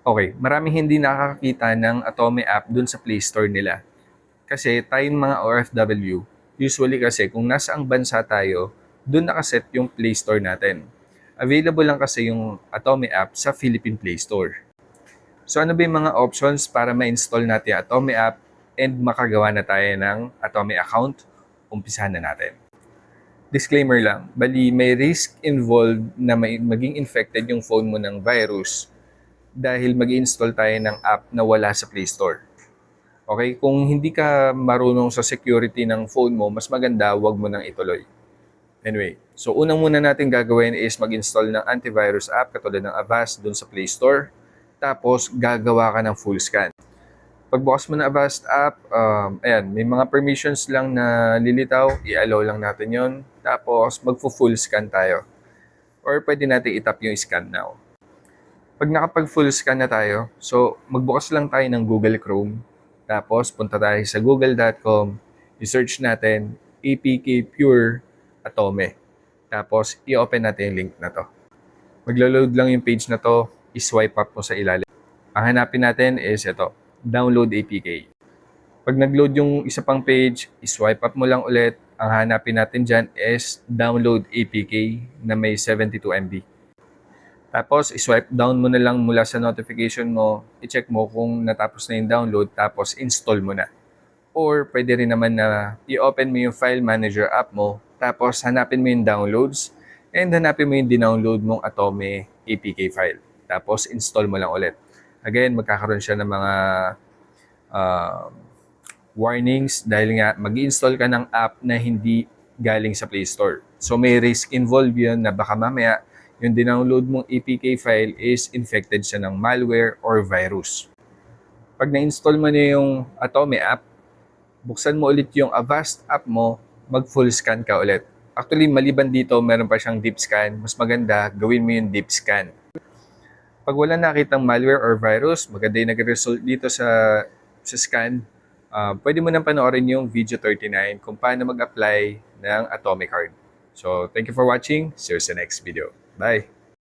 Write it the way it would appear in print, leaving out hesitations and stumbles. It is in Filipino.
Okay, maraming hindi nakakakita ng Atome app dun sa Play Store nila. Kasi tayong mga OFW, usually kasi kung nasaang bansa tayo, dun nakaset yung Play Store natin. Available lang kasi yung Atome app sa Philippine Play Store. So ano ba yung mga options para ma-install natin yung Atome app and makagawa na tayo ng Atome account? Umpisahan na natin. Disclaimer lang, bali may risk involved na maging infected yung phone mo ng virus dahil mag-install tayo ng app na wala sa Play Store. Okay? Kung hindi ka marunong sa security ng phone mo, mas maganda wag mo nang ituloy. Anyway, so unang muna natin gagawin is mag-install ng antivirus app katulad ng Avast dun sa Play Store. Tapos gagawa ka ng full scan. Pagbukas mo ng Avast app, ayan, may mga permissions lang na lilitaw, i-allow lang natin yon. Tapos magfo-full scan tayo. Or pwede natin itap yung scan now. Pag nakapag-full scan na tayo, so magbukas lang tayo ng Google Chrome. Tapos punta tayo sa google.com, i-search natin APK Pure Atome. Tapos i-open natin yung link na to. Maglo-load lang yung page na to, i-swipe up mo sa ilalim. Ang hanapin natin is ito, download APK. Pag nag-load yung isa pang page, i-swipe up mo lang ulit. Ang hanapin natin dyan is download APK na may 72 MB. Tapos, i-swipe down mo na lang mula sa notification mo, i-check mo kung natapos na yung download, tapos install mo na. Or, pwede rin naman na i-open mo yung file manager app mo, tapos hanapin mo yung downloads, and hanapin mo yung dinownload mong Atome APK file. Tapos, install mo lang ulit. Again, magkakaroon siya ng mga warnings dahil nga mag-install ka ng app na hindi galing sa Play Store. So, may risk involved yun na baka mamaya yung dinownload mong APK file is infected siya ng malware or virus. Pag na-install mo na yung Atome app, buksan mo ulit yung Avast app mo, mag-full scan ka ulit. Actually, maliban dito, meron pa siyang deep scan. Mas maganda, gawin mo yung deep scan. Pag wala nakitang malware or virus, maganda yung nag-result dito sa scan, pwede mo nang panoorin yung video 39 kung paano mag-apply ng Atome card. So, thank you for watching. See you sa next video. Bye!